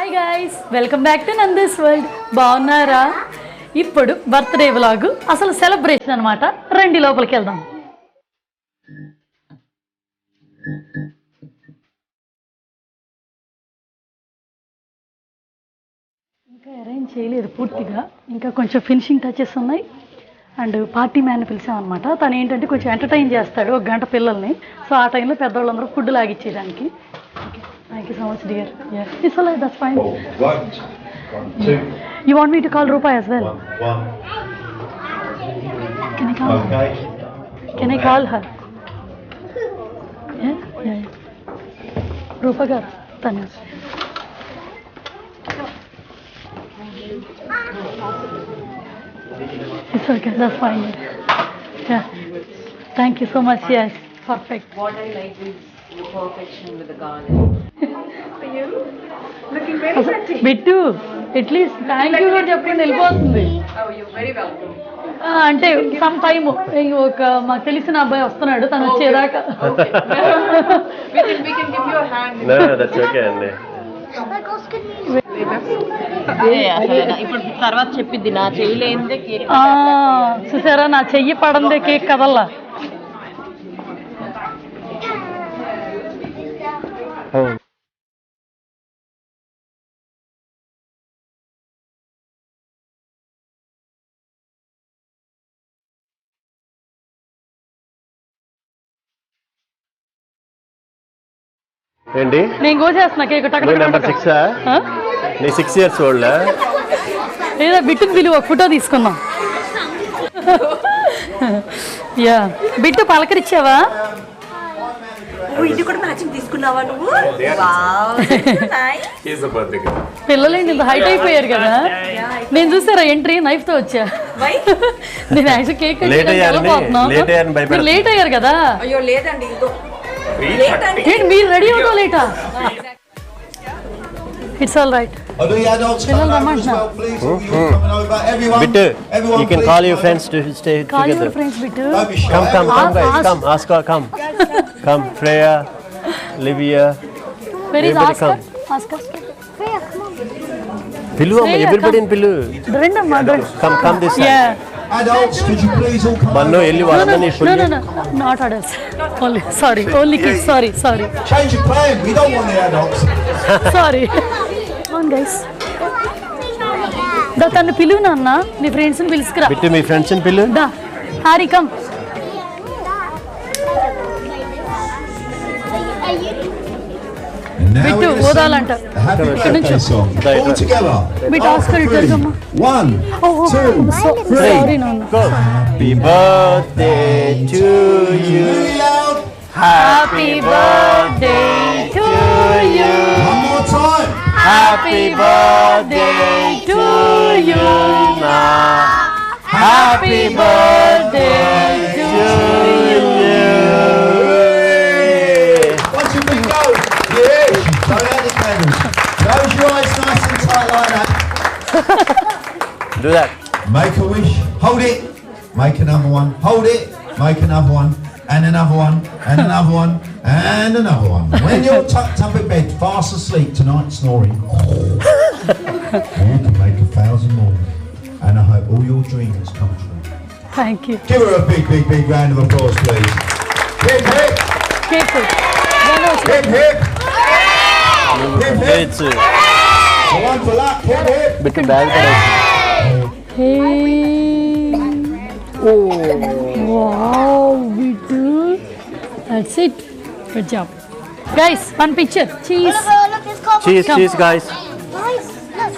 Hi guys, welcome back to Nandu's world. బాగున్నారా? ఇప్పుడు birthday vlog, అసలు సెలబ్రేషన్ అనమాట. రండి లోపలికి వెళ్దాం. ఇంకా అరేంజ్ చేయలేదు పూర్తిగా, ఇంకా కొంచెం ఫినిషింగ్ టచెస్ ఉన్నాయి. అండ్ పార్టీ మ్యాన్ పిలిచామన్నమాట. తను ఏంటంటే కొంచెం ఎంటర్టైన్ చేస్తాడు ఒక గంట పిల్లల్ని. సో ఆ టైంలో పెద్దవాళ్ళందరూ food లాగిచ్చేయడానికి. Thank you so much, dear. Yeah, it's all right. That's fine. Oh, 1, 2. You want me to call Roopa as well? 1. Can I call her? Okay. Can I call her? Yeah, yeah. Roopa gar, Tanu. It's okay. That's fine. Yeah. Thank you so much. Yes, perfect. What I like is your perfection with the garland. For you? Looking very pretty. Bittu, at least thank you కూడా చెప్పండి వెళ్ళిపోతుంది. Oh, you're very welcome. అంటే some time ఒక మాకు తెలిసిన అబ్బాయి వస్తున్నాడు, తను వచ్చేదాకా. Okay. we can give you a hand. No, that's okay అండి. ఇప్పుడు తర్వాత చెప్పిద్ది నా చేయలేందే కేక్. చూసారా, నా చెయ్యి పడందే కేక్ కదల్లా. ఏంటి నేను కోసేస్తున్నా కేక్. నెంబర్ 6 నీ 6 years old లేదా బిట్టుని పిలువు, ఒక ఫోటో తీసుకుందాం. యా, బిట్టు పలకరిచ్చావా? ఇది కూడా మ్యాచింగ్ తీసుకున్నావా నువ్వు? పిల్లలేంటి ఇంత హైట్ అయిపోయారు కదా. నేను చూసారా ఎంట్రీ నైఫ్ తో వచ్చా. నేను యాక్చువల్ కేక్ లేట్ అయ్యారు కదా. అయ్యో లేదండి, ఏంటి మీరు రెడీ అవుతా లేటా? It's all right. పిల్లలు రమ్మంటున్నారు. Bittu, you can call your friends to stay Call together. your friends, Bittu. Come guys, come, ask her, come, Freya, Livia, Where is everybody Oscar? come. Oscar. Pillu amma, Freya, everybody in pillu. Rendamma. Come this side. Yeah. Adults, could you please all come Bannu, over? elli varanani pillu. No, not adults. Only, sorry, only kids. Sorry. Change your plan. We don't want the adults. Sorry. Come on, guys. దా తను పిలువు నాన్న, నీ ఫ్రెండ్స్ని పిలుసుకురా. Bittu, మీ friends in pillu. దా hurry come. And now Bittu, we're gonna ఓదాలంట. sing a happy ఇక్కడ నుంచి. birthday song. All together. బిట్ ఆస్కర్ ఇటు జరగమ్మా. 1, 2, 3. సారీ నాన్న. Go. Happy birthday to you. Really loud. Happy birthday to you. One more time. Happy birthday to you. Happy birthday to you. What's your big go? Yeah. Blow out the candles. Close your eyes nice and tight like that. Do that. Make a wish. Hold it. Make another one. Hold it. Make another one. And another one. And another one. And another one. When you're tucked up in bed, fast asleep tonight, snoring, you can make 1,000 more. And I hope all your dreams come true. Thank you. Give her a big round of applause, please. Hip, hip. Cake. Hip, hip. Hip, hip. It's One for luck. Hip, hip. Bittu bag pade. Hey. Oh, wow, Bittu. That's it. Good job. Guys, one picture. Cheese. Look, it's called Cheese guys. Guys, look,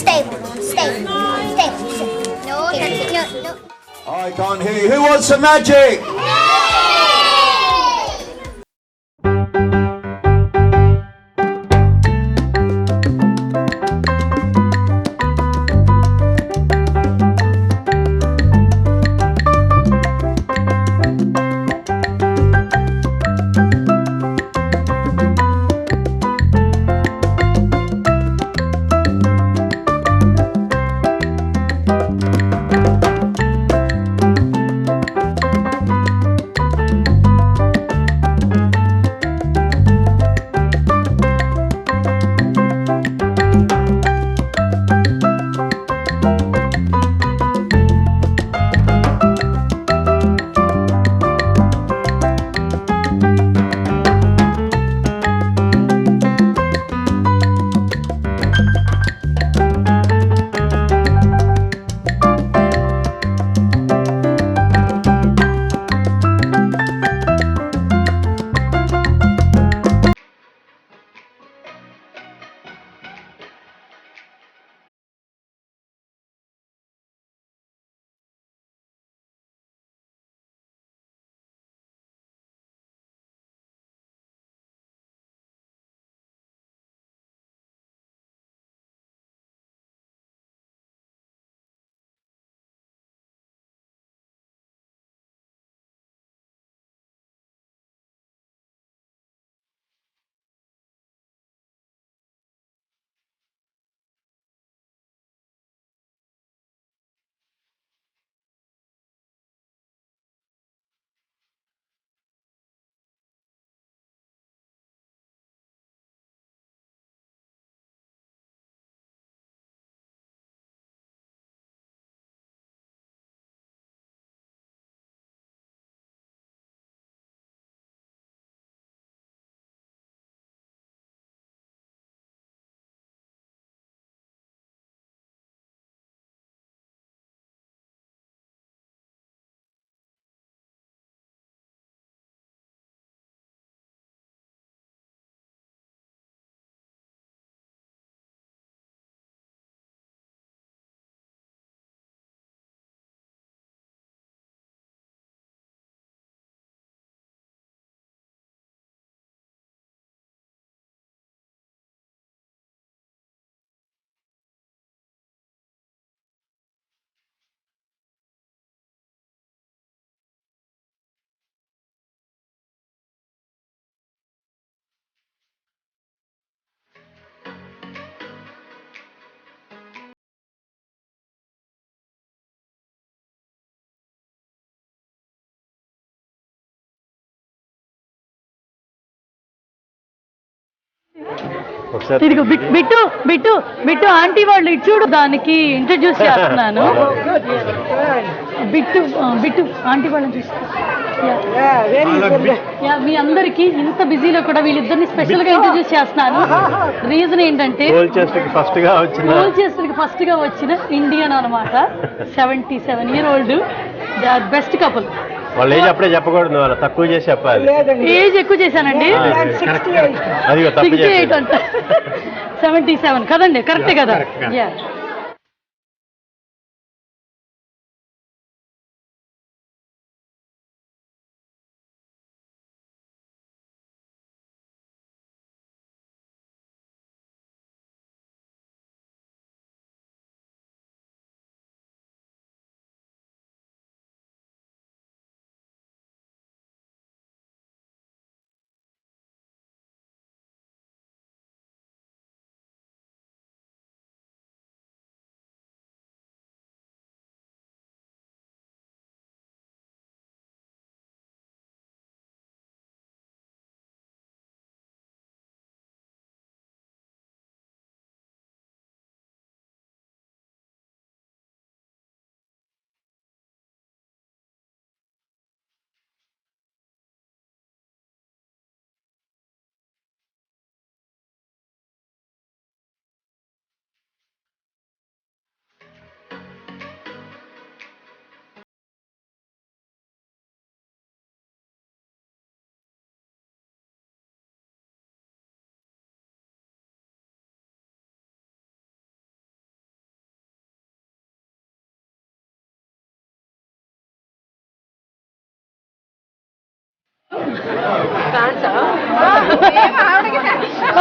stay. No. I can't hear you. Who wants some magic? ఒకసారి ఇదిగో bit bit bit aunty వాళ్ళు ఇటు చూడు దానికి introduce చేస్తున్నాను. Bit bit aunty వాళ్ళని చూసి మీ అందరికి ఇంత బిజీలో కూడా వీళ్ళిద్దరిని స్పెషల్ గా ఇంట్రడ్యూస్ చేస్తున్నాను. రీజన్ ఏంటంటే ఫస్ట్ గా వచ్చిన ఇండియన్ అనమాట. 77-year-old they are best couple. వాళ్ళ ఏజ్ అప్పుడే చెప్పకూడదు, వాళ్ళ తక్కువ చేసి చెప్పాలి. ఏజ్ ఎక్కువ చేశానండి. 68 అంట. 77 కదండి, కరెక్టే కదా.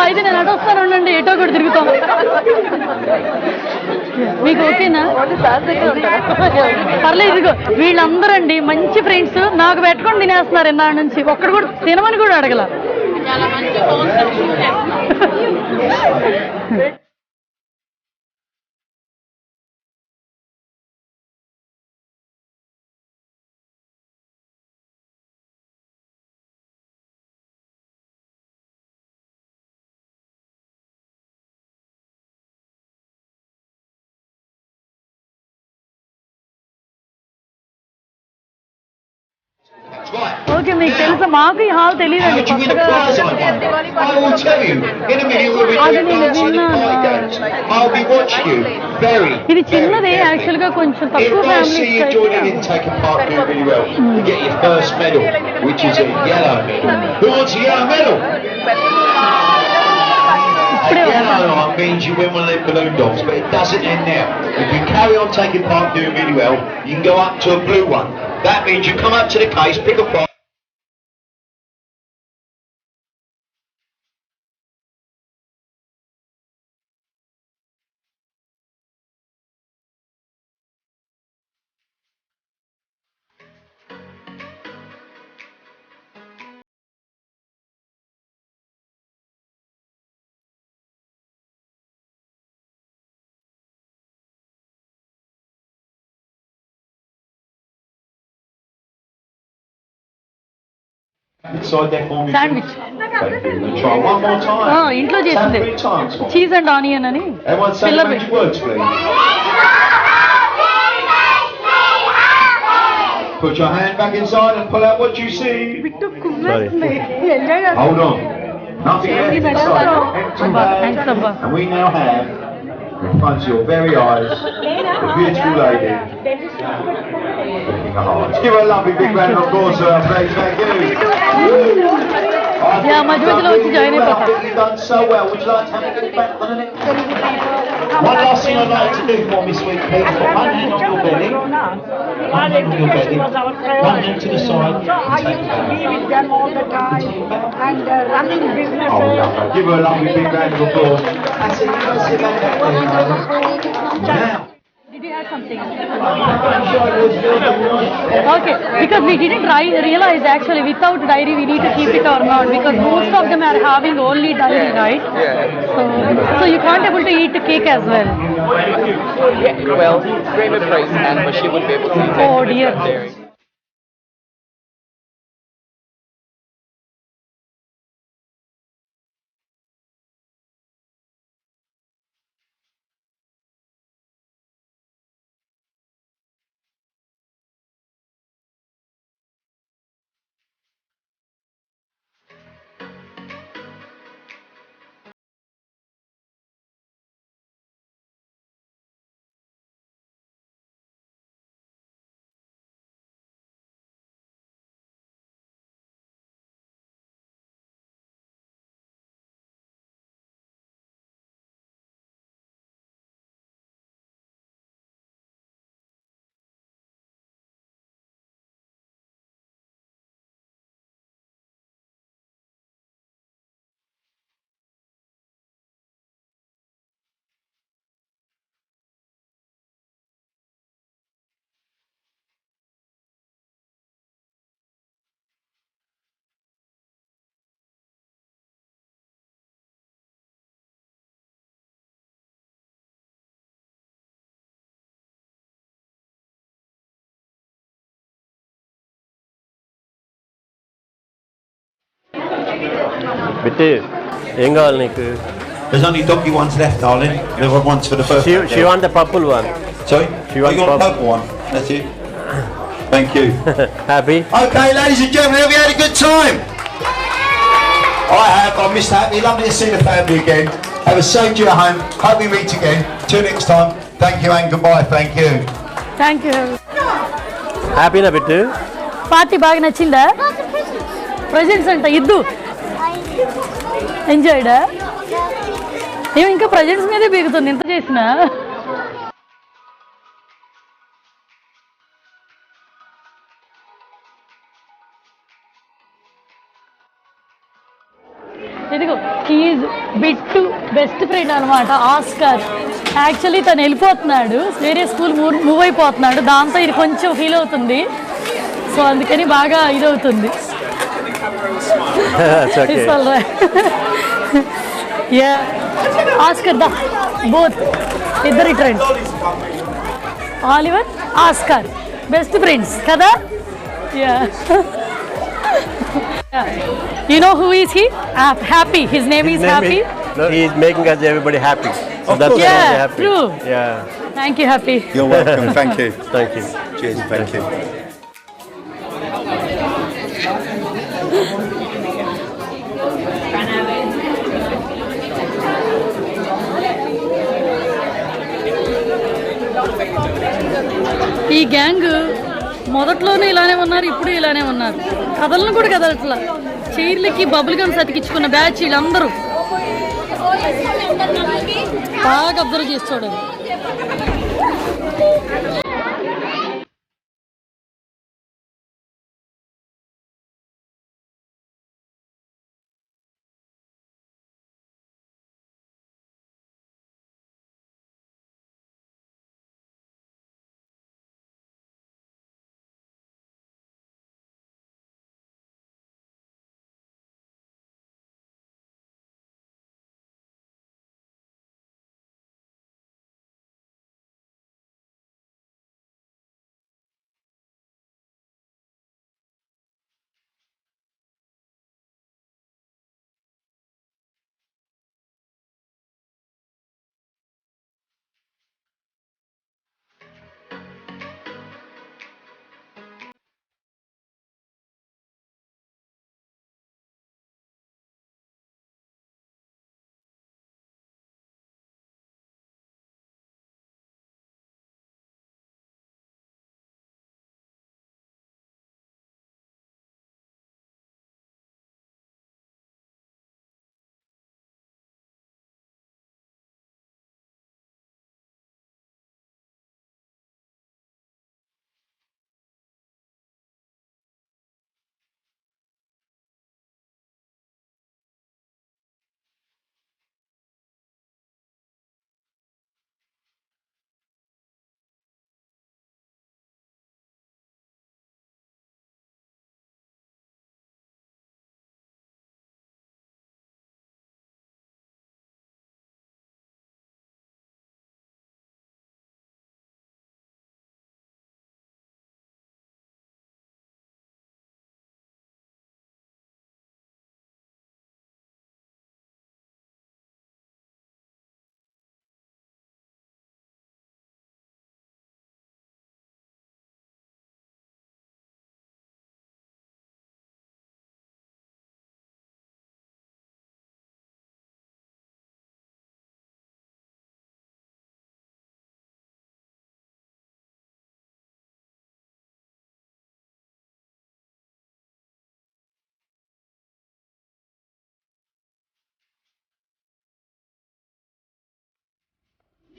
అయితే నేను అటు వస్తాను, ఉండండి, ఎటో కూడా తిరుగుతాం. మీకు ఓకేనా? పర్లేదు. ఇదిగో వీళ్ళందరూ అండి మంచి ఫ్రెండ్స్. నాకు పెట్టుకొని తినేస్తున్నారు ఎన్నాళ్ళ నుంచి. ఒక్కడు కూడా తినమని కూడా అడగల. ఓకే, మీకు తెలుసా? మాకు ఈ హాల్ తెలియదండి. ఇది చిన్నది యాక్చువల్ గా, కొంచెం తక్కువ family. Means you win one of them balloon dogs, but it doesn't end now. If you carry on taking part doing really well, you can go up to a blue one. That means you come up to the case, pick a prize. Sandwich ఇంట్లో చేసింది, cheese and onion అని. పిల్లలు Put your hand back inside and pull out what you see. Hold on. Nothing left inside. Empty bag. And we now have in front of your very eyes the beautiful lady looking a heart. Give her a lovely big round of applause for her, please. Thank you. మధ్య మధ్యలో వచ్చి join అయిపోతా. You've done so well. Would you like to have a back on the next? One last thing I'd like to do for me, sweet pea. Put one hand on your belly. One hand on your belly. One hand to the side. And take it down. Be with them all the time and running businesses. Oh, lovely. Give her a lovely big round of applause. That's it. You guys sit back there. Now. Did you add something? Okay, because we didn't realize actually without diary we need to keep it or not, because most of them are having only diary, right? Yeah. So you can't able to eat cake as well. Yeah, well, Reena prays and but she wouldn't be able to eat Oh dear. dairy. Bittu, ఏం కావాలి నీకు? There's only doggy ones left, darling. There were ones for the first. She want the purple one. Sorry? She wants you want the purple. purple one? That's it. Thank you. Happy? Okay, ladies and gentlemen, have you had a good time? I have. I missed that. It'd be lovely to see the family again. Have a safe journey home. Hope we meet again. Till next time. Thank you and goodbye. Thank you. Thank you. హ్యాపీనా Bittu? Party బాగా నచ్చిందా? Presents అంట ఇద్దు ఎంజాయ్డా? ఏమి ఇంకా presents మీదే బీగుతుంది ఇంత చేసినా. ఇదిగో ఈజ్ బిట్టు బెస్ట్ ఫ్రెండ్ అనమాట ఆస్కార్. యాక్చువల్లీ తను వెళ్ళిపోతున్నాడు, వేరే స్కూల్ మూవ్ అయిపోతున్నాడు, దాంతో ఇది కొంచెం ఫీల్ అవుతుంది. సో అందుకని బాగా ఇదవుతుంది. ఆస్కర్ దా బోత్ ఇద్దరి friends Oliver Oscar best friends కదా. You know who is he? Happy. His name is Happy. No, he is making us everybody happy. So that's why Yeah, we're happy. true. Yeah. Thank you, Happy. You're welcome. Thank you. Thank you. Cheers. Thank you. ఈ gang మొదట్లోనే ఇలానే ఉన్నారు, ఇప్పుడు ఇలానే ఉన్నారు. కథలను కూడా కదలట్లా. చైర్లకి bubble gums అతికించుకున్న batch వీళ్ళందరూ బాగా అబ్జర్వ్ చేసి చూడండి.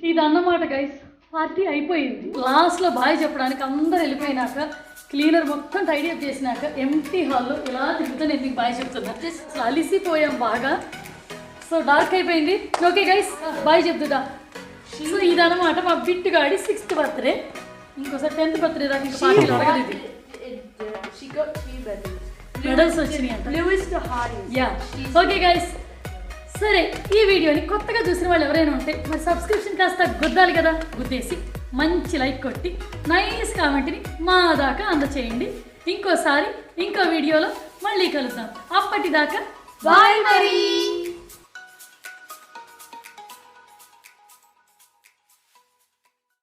ఇదన్నమాట గైస్, పార్టీ అయిపోయింది. లాస్ట్లో బాయ్ చెప్పడానికి అందరు వెళ్ళిపోయినాక క్లీనర్ మొత్తం టైడీ అప్ చేసినాక ఎంటీ హాల్లో ఇలా తిరుగుతూ నేను మీకు బాయ్ చెప్తున్నా. అసలు అలిసిపోయాం బాగా. సో డార్క్ అయిపోయింది. ఓకే గైస్ బాయ్ చెప్తుదా. సో ఇదన్నమాట మా బిట్టుగాడి 6th బర్త్డే. ఇంకోసారి 10th బర్త్డే దాకా ఇంకా పార్టీలో అడగదు. మెడల్స్ వచ్చినాయి అంట. ఓకే గైస్, సరే ఈ వీడియోని కొత్తగా చూసిన వాళ్ళు ఎవరైనా ఉంటే మరి సబ్స్క్రిప్షన్ కాస్త గుద్దాలి కదా, గుద్దేసి మంచి లైక్ కొట్టి నైస్ కామెంట్ని మా దాకా అందచేయండి. ఇంకోసారి ఇంకో వీడియోలో మళ్ళీ కలుద్దాం. అప్పటిదాకా బాయ్ మరి.